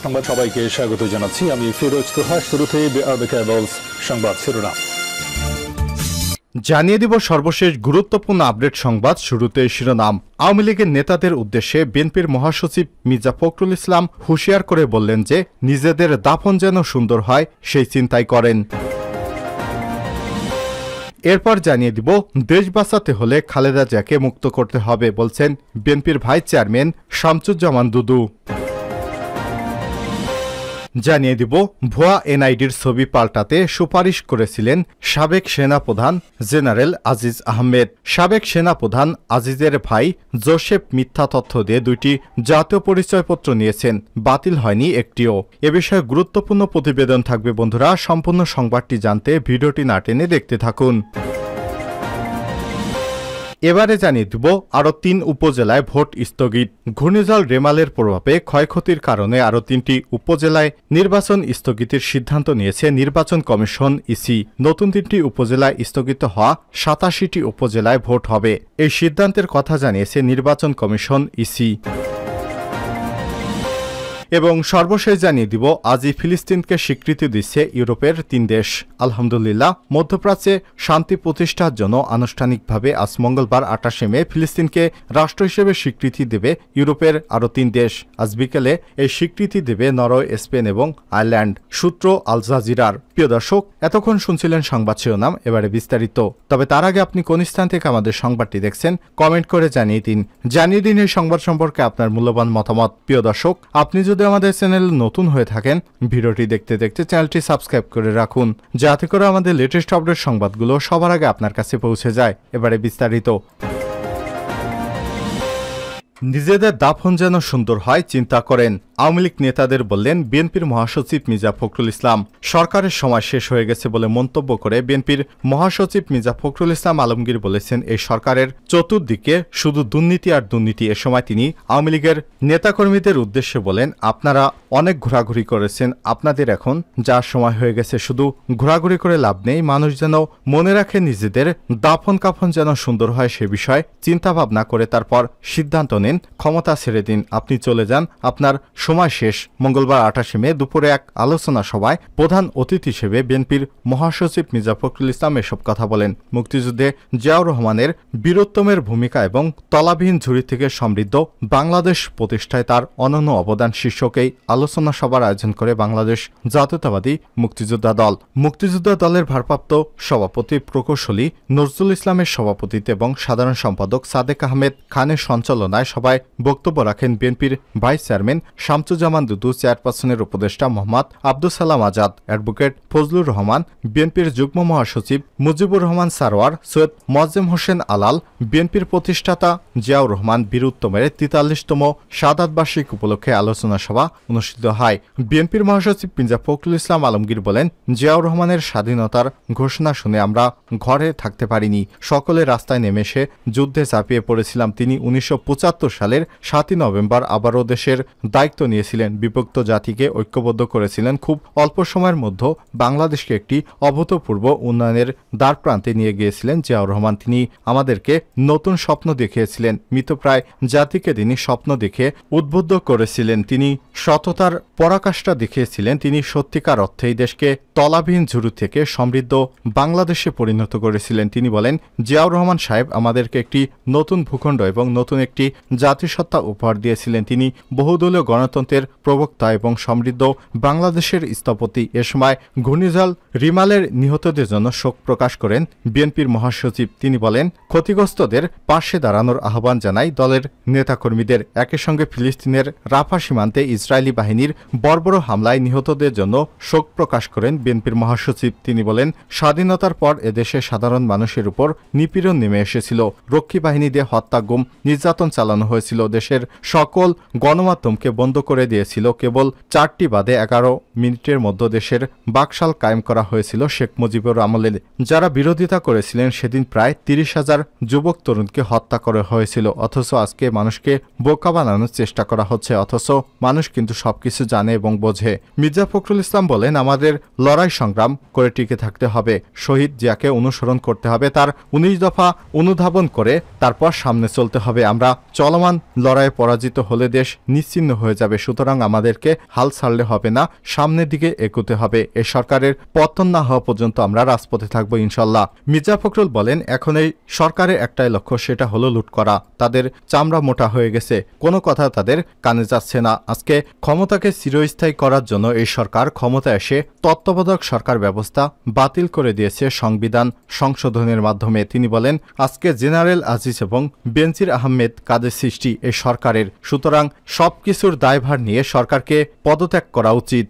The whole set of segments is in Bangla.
সংবাদ সবাইকে স্বাগত জানাচ্ছি। আমি ফিরোজ তোহা। শুরুতে সংবাদ শিরোনাম জানিয়ে দিব সর্বশেষ গুরুত্বপূর্ণ আপডেট সংবাদ। শুরুতে শিরোনাম। আওয়ামী লীগের নেতাদের উদ্দেশ্যে বিএনপির মহাসচিব মির্জা ফখরুল ইসলাম হুঁশিয়ার করে বললেন যে নিজেদের দাফন যেন সুন্দর হয় সেই চিন্তাই করেন। এরপর জানিয়ে দিব দেশ বাঁচাতে হলে খালেদা জিয়াকে মুক্ত করতে হবে বলছেন বিএনপির ভাইস চেয়ারম্যান শামসুজ্জামান দুদু। জানিয়ে দিব ভুয়া এনআইডির ছবি পাল্টাতে সুপারিশ করেছিলেন সাবেক সেনাপ্রধান জেনারেল আজিজ আহমেদ। সাবেক সেনাপ্রধান আজিজের ভাই জোসেফ মিথ্যা তথ্য দিয়ে 2টি জাতীয় পরিচয়পত্র নিয়েছেন, বাতিল হয়নি একটিও। এ বিষয়ে গুরুত্বপূর্ণ প্রতিবেদন থাকবে বন্ধুরা। সম্পূর্ণ সংবাদটি জানতে ভিডিওটি না টেনে দেখতে থাকুন। এবারে জানিয়ে দিব আরও 3 উপজেলায় ভোট স্থগিত। ঘূর্ণিঝড় রেমালের প্রভাবে ক্ষয়ক্ষতির কারণে আরও 3টি উপজেলায় নির্বাচন স্থগিতের সিদ্ধান্ত নিয়েছে নির্বাচন কমিশন ইসি। নতুন 3টি উপজেলায় স্থগিত হওয়া 87টি উপজেলায় ভোট হবে। এই সিদ্ধান্তের কথা জানিয়েছে নির্বাচন কমিশন ইসি। এবং সর্বশেষ জানিয়ে দিব আজই ফিলিস্তিনকে স্বীকৃতি দিচ্ছে ইউরোপের 3 দেশ। আলহামদুলিল্লাহ, মধ্যপ্রাচ্যে শান্তি প্রতিষ্ঠার জন্য আনুষ্ঠানিকভাবে আজ মঙ্গলবার 28 মে ফিলিস্তিনকে রাষ্ট্র হিসেবে স্বীকৃতি দেবে ইউরোপের আরও 3 দেশ। আজ বিকেলে এই স্বীকৃতি দেবে নরওয়ে, স্পেন এবং আয়ারল্যান্ড। সূত্র আল জাজিরার। প্রিয় দর্শক, এতক্ষণ শুনছিলেন সংবাদ শিরোনাম, এবারে বিস্তারিত। তবে তার আগে আপনি কোন স্থান থেকে আমাদের সংবাদটি দেখছেন কমেন্ট করে জানিয়ে দিন এই সংবাদ সম্পর্কে আপনার মূল্যবান মতামত। প্রিয় দর্শক, আপনি যদি আমাদের চ্যানেল নতুন হয়ে থাকেন ভিডিওটি দেখতে দেখতে চ্যানেলটি সাবস্ক্রাইব করে রাখুন, যাতে করে আমাদের লেটেস্ট আপডেট সংবাদগুলো সবার আগে আপনার কাছে পৌঁছে যায়। এবারে বিস্তারিত। নিজেদের দাফন যেন সুন্দর হয় চিন্তা করেন আওয়ামী লীগ নেতাদের বললেন বিএনপির মহাসচিব মির্জা ফখরুল ইসলাম। সরকারের সময় শেষ হয়ে গেছে বলে মন্তব্য করে বিএনপির মহাসচিব মির্জা ফখরুল ইসলাম আলমগীর বলেছেন এই সরকারের চতুর্দিকে শুধু দুর্নীতি আর দুর্নীতি। এ সময় তিনি আওয়ামী লীগের নেতাকর্মীদের উদ্দেশ্যে বলেন, আপনারা অনেক ঘোরাঘুরি করেছেন, আপনাদের এখন যা সময় হয়ে গেছে শুধু ঘোরাঘুরি করে লাভ নেই। মানুষ যেন মনে রাখে নিজেদের দাফন কাফন যেন সুন্দর হয় সে বিষয়ে চিন্তা ভাবনা করে তারপর সিদ্ধান্ত নিন। ক্ষমতা ছেড়ে দিন, আপনি চলে যান, আপনার সময় শেষ। মঙ্গলবার 28 মে দুপুরে এক আলোচনা সভায় প্রধান অতিথি হিসেবে বিএনপির মহাসচিব মির্জা ফখরুল ইসলাম এসব কথা বলেন। মুক্তিযুদ্ধে জিয়াউর রহমানের বীরোত্তমের ভূমিকা এবং তলাবিহীন ঝুড়ি থেকে সমৃদ্ধ বাংলাদেশ প্রতিষ্ঠায় তার অনন্য অবদান শীর্ষক এই আলোচনা সভার আয়োজন করে বাংলাদেশ জাতীয়তাবাদী মুক্তিযোদ্ধা দল। মুক্তিযোদ্ধা দলের ভারপ্রাপ্ত সভাপতি প্রকৌশলী নজরুল ইসলামের সভাপতিত্বে এবং সাধারণ সম্পাদক সাদেক আহমেদ খানের সঞ্চালনায় সভায় বক্তব্য রাখেন বিএনপির ভাইস চেয়ারম্যান শামসুজ্জামান দুদু, চেয়ারপারসনের উপদেষ্টা মোহাম্মদ আব্দুল সালাম আজাদ, অ্যাডভোকেট ফজলুর রহমান, বিএনপির যুগ্ম মহাসচিব মুজিবুর রহমান সারোয়ার, সৈয়দ মোয়াজ্জেম হোসেন আলাল, বিএনপির প্রতিষ্ঠাতা জিয়াউর রহমান বীরোত্তমের 43তম শাহাদাত বার্ষিকী উপলক্ষে আলোচনা সভা অনুষ্ঠিত হয়। বিএনপির মহাসচিব মির্জা ফখরুল ইসলাম আলমগীর বলেন, জিয়াউর রহমানের স্বাধীনতার ঘোষণা শুনে আমরা ঘরে থাকতে পারিনি, সকলে রাস্তায় নেমে এসে যুদ্ধে ঝাঁপিয়ে পড়েছিলাম। তিনি 1975 সালের 7 নভেম্বর আবারও দেশের দায়িত্ব নিয়েছিলেন, বিভক্ত জাতিকে ঐক্যবদ্ধ করেছিলেন। খুব অল্প সময়ের মধ্যে বাংলাদেশকে একটি অভূতপূর্ব উন্নয়নের দ্বার প্রান্তে নিয়ে গিয়েছিলেন জিয়াউর রহমান। তিনি আমাদেরকে নতুন স্বপ্ন দেখিয়েছিলেন, মৃতপ্রায় জাতিকে তিনি স্বপ্ন দেখে উদ্বুদ্ধ করেছিলেন। তিনি সততার পরাকাষ্ঠা দেখিয়েছিলেন। তিনি সত্যিকার অর্থেই দেশকে তলাবিহীন ঝুড়ি থেকে সমৃদ্ধ বাংলাদেশে পরিণত করেছিলেন। তিনি বলেন, জিয়াউর রহমান সাহেব আমাদেরকে একটি নতুন ভূখণ্ড এবং নতুন একটি জাতিসত্তা উপহার দিয়েছিলেন। তিনি বহুদলীয় গণতন্ত্রের প্রবক্তা এবং সমৃদ্ধ বাংলাদেশের স্থপতি। এ সময় ঘূর্ণিঝড় রিমালের নিহতদের জন্য শোক প্রকাশ করেন বিএনপির মহাসচিব। তিনি বলেন, ক্ষতিগ্রস্তদের পাশে দাঁড়ানোর আহ্বান জানাই দলের নেতাকর্মীদের। একই সঙ্গে ফিলিস্তিনের রাফা সীমান্তে ইসরায়েলি বাহিনীর বর্বর হামলায় নিহতদের জন্য শোক প্রকাশ করেন বিএনপির মহাসচিব। তিনি বলেন, স্বাধীনতার পর এদেশে সাধারণ মানুষের উপর নিপীড়ন নেমে এসেছিল, রক্ষী বাহিনী দিয়ে হত্যা, গুম, নির্যাতন চালানো হয়েছিল, দেশের সকল গণমাধ্যমকে বন্ধ করে দিয়েছিল। কেবল 4টি বাদে 11 মিনিটের মধ্যে দেশের বাকশাল কায়েম করা হয়েছিল শেখ মুজিবুর আমলে। যারা বিরোধিতা করেছিলেন সেদিন প্রায় 30,000 যুবক তরুণকে হত্যা করা হয়েছিল। অথচ আজকে মানুষকে বোকা বানানোর চেষ্টা করা হচ্ছে, অথচ মানুষ কিন্তু সবকিছু জানে এবং বোঝে। মির্জা ফখরুল ইসলাম বলেন, আমাদের লড়াই সংগ্রাম করে টিকে থাকতে হবে, শহীদ জিয়াকে অনুসরণ করতে হবে, তার 19 দফা অনুধাবন করে তারপর সামনে চলতে হবে। আমরা চলমান লড়াইয়ে পরাজিত হলে দেশ নিশ্চিহ্ন হয়ে যাবে। হবে, সুতরাং আমাদেরকে হাল ছাড়লে হবে না, সামনের দিকে এগোতে হবে। এই সরকারের পতন না হওয়া পর্যন্ত আমরা রাজপথে থাকবো ইনশাল্লাহ। মির্জা ফখরুল বলেন, এখন এই সরকারের একটাই লক্ষ্য, সেটা হলো লুট করা। তাদের চামড়া মোটা হয়ে গেছে, কোনো কথা তাদের কানে যাচ্ছে না। আজকে ক্ষমতাকে চিরস্থায়ী করার জন্য এই সরকার ক্ষমতা এসে তত্ত্বাবধায়ক সরকার ব্যবস্থা বাতিল করে দিয়েছে সংবিধান সংশোধনের মাধ্যমে। তিনি বলেন, আজকে জেনারেল আজিজ এবং বেনজির আহমেদ কাদের সৃষ্টি এই সরকারের, সুতরাং সবকিছুর দায়ভার নিয়ে সরকারকে পদত্যাগ করা উচিত।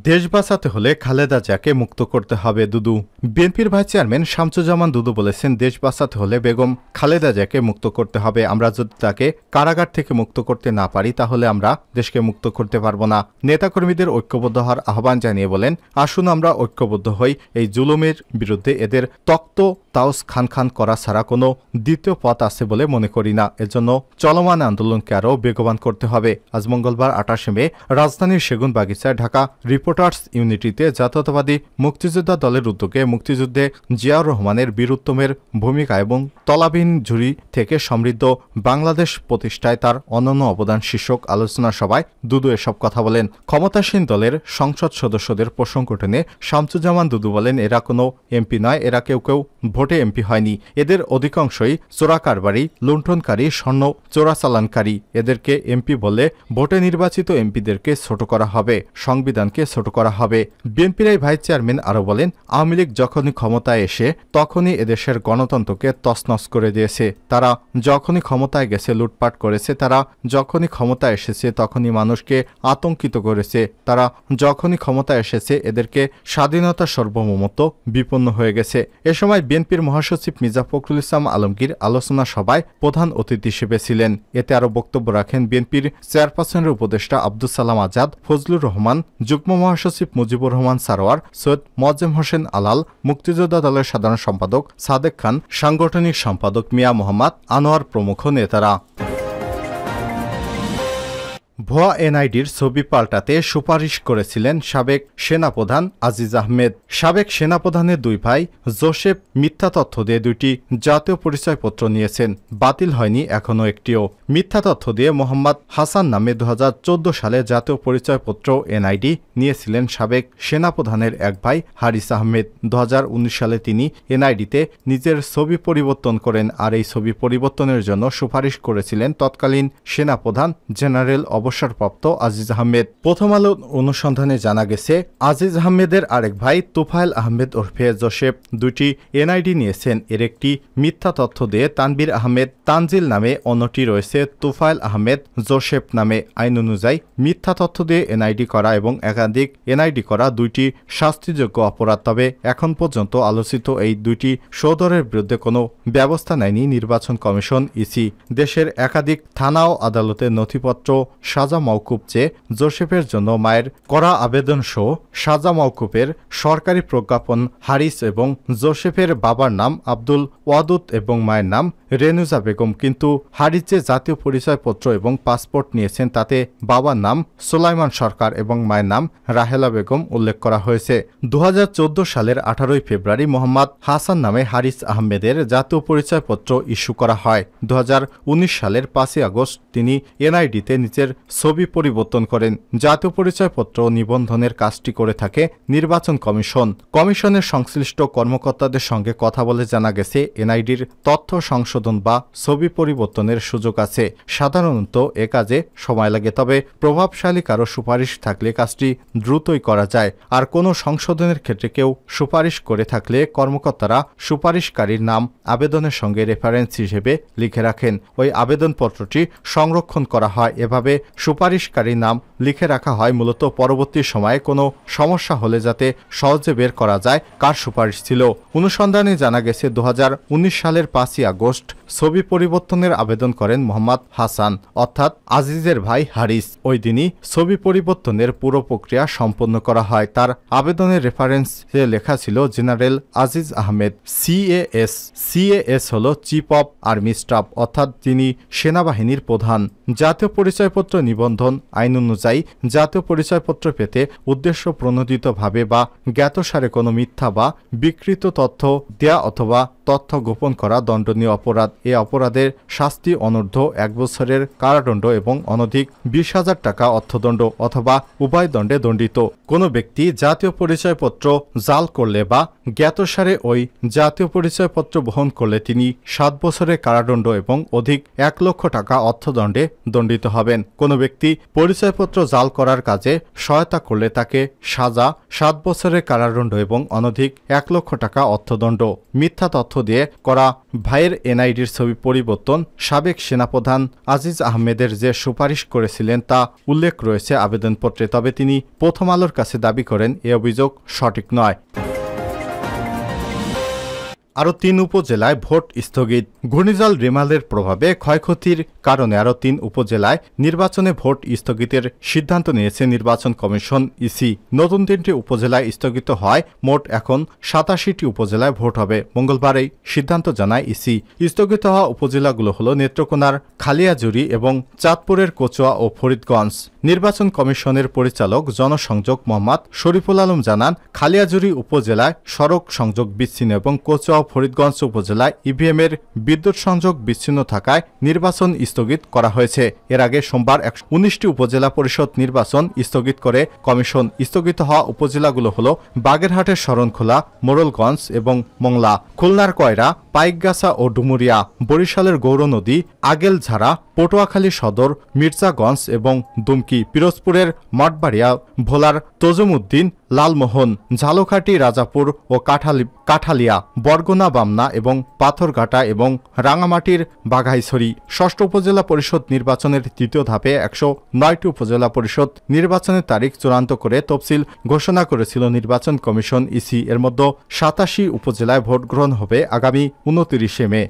দেশ বাঁচাতে হলে খালেদা জিয়াকে মুক্ত করতে হবে দুদু। বিএনপির ভাইস চেয়ারম্যান শামসুজ্জামান দুদু বলেছেন, দেশ বাঁচাতে হলে বেগম খালেদা জিয়াকে মুক্ত করতে হবে। আমরা যদি তাকে কারাগার থেকে মুক্ত করতে না পারি, তাহলে আমরা দেশকে মুক্ত করতে পারবো না। নেতাকর্মীদের ঐক্যবদ্ধ হওয়ার আহ্বান জানিয়ে বলেন, আসুন আমরা ঐক্যবদ্ধ হই এই জুলুমের বিরুদ্ধে। এদের তক্ত তাওস খান করা ছাড়া কোনো দ্বিতীয় পথ আছে বলে মনে করি না। এজন্য চলমান আন্দোলনকে আরও বেগবান করতে হবে। আজ মঙ্গলবার 28 মে রাজধানীর সেগুন বাগিচায় ঢাকা রিপোর্টার্স ইউনিটিতে জাতীয়তাবাদী মুক্তিযোদ্ধা দলের উদ্যোগে মুক্তিযুদ্ধে জিয়াউর রহমানের বীরুত্তমের ভূমিকা এবং তলাবিহীন ঝুড়ি থেকে সমৃদ্ধ বাংলাদেশ প্রতিষ্ঠায় তার অনন্য অবদান শীর্ষক আলোচনা সভায় দুদু এসব কথা বলেন। ক্ষমতাসীন দলের সংসদ সদস্যদের প্রসঙ্গ টেনে শামসুজ্জামান দুদু বলেন, এরা কোনো এমপি নয়, এরা কেউ ভোটে এমপি হয়নি। এদের অধিকাংশই চোরাকারবারি, লুণ্ঠনকারী, স্বর্ণ চোরাচালানকারী। এদেরকে এমপি বলে ভোটে নির্বাচিত এমপিদেরকে ছোট করা হবে, সংবিধানকে ছোট করা হবে। বিএনপির এই ভাইস চেয়ারম্যান আরও বলেন, আওয়ামী লীগ যখনই ক্ষমতায় এসে তখনই এদেশের গণতন্ত্রকে তছনছ করে দিয়েছে। তারা যখনই ক্ষমতায় গেছে লুটপাট করেছে, তারা যখনই ক্ষমতায় এসেছে তখনই মানুষকে আতঙ্কিত করেছে। তারা যখনই ক্ষমতায় এসেছে এদেরকে স্বাধীনতা সার্বভৌমত্ব বিপন্ন হয়ে গেছে। এ সময় বিএনপির মহাসচিব মির্জা ফখরুল ইসলাম আলমগীর আলোচনা সভায় প্রধান অতিথি হিসেবে ছিলেন। এতে আরও বক্তব্য রাখেন বিএনপির চেয়ারপারসনের উপদেষ্টা আব্দুস সালাম আজাদ, ফজলুর রহমান, যুগ্ম মহাসচিব মুজিবুর রহমান সারোয়ার, সৈয়দ মোয়াজ্জেম হোসেন আলাল, মুক্তিযোদ্ধা দলের সাধারণ সম্পাদক সাদেক খান, সাংগঠনিক সম্পাদক মিয়া মোহাম্মদ আনোয়ার প্রমুখ নেতারা। ভুয়া এনআইডির ছবি পাল্টাতে সুপারিশ করেছিলেন সাবেক সেনাপ্রধান আজিজ আহমেদ। সাবেক সেনাপ্রধানের দুই ভাই জোসেফ মিথ্যা তথ্য দিয়ে দুইটি জাতীয় পরিচয়পত্র নিয়েছেন, বাতিল হয়নি এখনও একটিও। মিথ্যা তথ্য দিয়ে মোহাম্মদ হাসান নামে 2014 সালে জাতীয় পরিচয়পত্র এনআইডি নিয়েছিলেন সাবেক সেনাপ্রধানের এক ভাই হারিস আহমেদ। 2019 সালে তিনি এনআইডিতে নিজের ছবি পরিবর্তন করেন, আর এই ছবি পরিবর্তনের জন্য সুপারিশ করেছিলেন তৎকালীন সেনাপ্রধান জেনারেল অবসরপ্রাপ্ত আজিজ আহমেদ। প্রথম আলো অনুসন্ধানে জানা গেছে, আজিজ আহমেদের আরেক ভাই তুফাইল আহমেদ ওরফে জোসেফ দুইটি এনআইডি নিয়েছেন। এর একটি মিথ্যা তথ্য দিয়ে তানবীর আহমেদ তানজিল নামে, অন্যটি রয়েছে তুফাইল আহমেদ জোসেফ নামে। আইন অনুযায়ী মিথ্যা তথ্য দিয়ে এনআইডি করা এবং একাধিক এনআইডি করা দুইটি শাস্তিযোগ্য অপরাধ। তবে এখন পর্যন্ত আলোচিত এই দুইটি সৌদরের বিরুদ্ধে কোনো ব্যবস্থা নেয়নি নির্বাচন কমিশন, ইসি। দেশের একাধিক থানা ও আদালতের নথিপত্র সাজা মওকুফ চেয়ে জোসেফের জন্য মায়ের করা আবেদন সহ সাজা মওকুফের সরকারি প্রজ্ঞাপন হারিস এবং জোসেফের বাবার নাম আব্দুল ওয়াদুদ এবং মায়ের নাম রেনুজা বেগম। কিন্তু হারিস যে জাতীয় পরিচয়পত্র এবং পাসপোর্ট নিয়েছেন তাতে বাবার নাম সুলাইমান সরকার এবং মায়ের নাম রাহেলা বেগম উল্লেখ করা হয়েছে। 2014 সালের 18 ফেব্রুয়ারি মোহাম্মদ হাসান নামে হারিস আহমেদের জাতীয় পরিচয়পত্র ইস্যু করা হয়। 2019 সালের 5 আগস্ট তিনি এনআইডিতে নিজের ছবি পরিবর্তন করেন। জাতীয় পরিচয়পত্র নিবন্ধনের কাজটি করে থাকে নির্বাচন কমিশন। কমিশনের সংশ্লিষ্ট কর্মকর্তাদের সঙ্গে কথা বলে জানা গেছে, এনআইডির তথ্য সংশোধন বা ছবি পরিবর্তনের সুযোগ আছে। সাধারণত এ কাজে সময় লাগে, তবে প্রভাবশালী কারো সুপারিশ থাকলে কাজটি দ্রুতই করা যায়। আর কোনো সংশোধনের ক্ষেত্রে কেউ সুপারিশ করে থাকলে কর্মকর্তারা সুপারিশকারীর নাম আবেদনের সঙ্গে রেফারেন্স হিসেবে লিখে রাখেন। ওই আবেদনপত্রটি সংরক্ষণ করা হয়। এভাবে সুপারিশকারীর নাম লিখে রাখা হয় মূলত পরবর্তী সময়ে কোনো সমস্যা হলে যাতে সহজে বের করা যায় কার সুপারিশ ছিল। অনুসন্ধানে জানা গেছে 2019 সালের 5 আগস্ট ছবি পরিবর্তনের আবেদন করেন মোহাম্মদ হাসান অর্থাৎ আজিজের ভাই হারিস। ওই দিনই ছবি পরিবর্তনের পুরো প্রক্রিয়া সম্পন্ন করা হয়। তার আবেদনের রেফারেন্সে লেখা ছিল general Aziz Ahmed CAS. CAS হল চিফ অব আর্মি স্টাফ, অর্থাৎ তিনি সেনাবাহিনীর প্রধান। জাতীয় পরিচয়পত্র নিবন্ধন আইন অনুযায়ী জাতীয় পরিচয়পত্র পেতে উদ্দেশ্য প্রণোদিতভাবে বা জ্ঞাতসারে কোনো মিথ্যা বা বিকৃত তথ্য দেয়া অথবা তথ্য গোপন করা দণ্ডনীয় অপরাধ। এ অপরাধের শাস্তি অনূর্ধ্ব 1 বছরের কারাদণ্ড এবং অনধিক 20,000 টাকা অর্থদণ্ড অথবা উভয় দণ্ডে দণ্ডিত। কোনো ব্যক্তি জাতীয় পরিচয়পত্র জাল করলে বা জ্ঞাতসারে ওই জাতীয় পরিচয়পত্র বহন করলে তিনি 7 বছরের কারাদণ্ড এবং অধিক 1 লক্ষ টাকা অর্থদণ্ডে দণ্ডিত হবেন। কোনো ব্যক্তি পরিচয়পত্র জাল করার কাজে সহায়তা করলে তাকে সাজা 7 বছরের কারাদণ্ড এবং অনধিক 1 লক্ষ টাকা অর্থদণ্ড। মিথ্যা তথ্য দিয়ে করা ভাইয়ের এনআইডির ছবি পরিবর্তন। সাবেক সেনাপ্রধান আজিজ আহমেদের যে সুপারিশ করেছিলেন তা উল্লেখ রয়েছে আবেদনপত্রে, তবে তিনি প্রথম আলোর কাছে দাবি করেন এ অভিযোগ সঠিক নয়। আরও 3 উপজেলায় ভোট স্থগিত। ঘূর্ণিঝড় রেমালের প্রভাবে ক্ষয়ক্ষতির কারণে আরও 3 উপজেলায় নির্বাচনে ভোট স্থগিতের সিদ্ধান্ত নিয়েছে নির্বাচন কমিশন ইসি। নতুন 3টি উপজেলায় স্থগিত হয়। মোট এখন 87টি উপজেলায় ভোট হবে। মঙ্গলবার এই সিদ্ধান্ত জানায় ইসি। স্থগিত হওয়া উপজেলাগুলো হল নেত্রকোনার খালিয়াজুরি এবং চাঁদপুরের কচুয়া ও ফরিদগঞ্জ। নির্বাচন কমিশনের পরিচালক জনসংযোগ মোহাম্মদ শরীফুল আলম জানান, খালিয়াজুরি উপজেলায় সড়ক সংযোগ বিচ্ছিন্ন এবং কচুয়া ও ফরিদগঞ্জ উপজেলায় ইভিএমের বিদ্যুৎ সংযোগ বিচ্ছিন্ন থাকায় নির্বাচন স্থগিত করা হয়েছে। এর আগে সোমবার 19টি উপজেলা পরিষদ নির্বাচন স্থগিত করে কমিশন। স্থগিত হওয়া উপজেলাগুলো হল বাগেরহাটের শরণখোলা, মোড়লগঞ্জ এবং মংলা, খুলনার কয়রা, পাইকগাছা ও ডুমুরিয়া, বরিশালের গৌরনদী, আগেলঝাড়া, পটুয়াখালী সদর, মির্জাগঞ্জ এবং দুমকি, পিরোজপুরের মঠবাড়িয়া, ভোলার তজুমউদ্দিন, লালমোহন, ঝালকাঠি, রাজাপুর ও কাঠালিয়া, বরগুনা, বামনা এবং পাথরঘাটা এবং রাঙামাটির বাঘাইছড়ি। 6ষ্ঠ উপজেলা পরিষদ নির্বাচনের 3য় ধাপে 109টি উপজেলা পরিষদ নির্বাচনের তারিখ চূড়ান্ত করে তফসিল ঘোষণা করেছিল নির্বাচন কমিশন ইসি। এর মধ্যে 87 উপজেলায় ভোট গ্রহণ হবে আগামী 29 মে।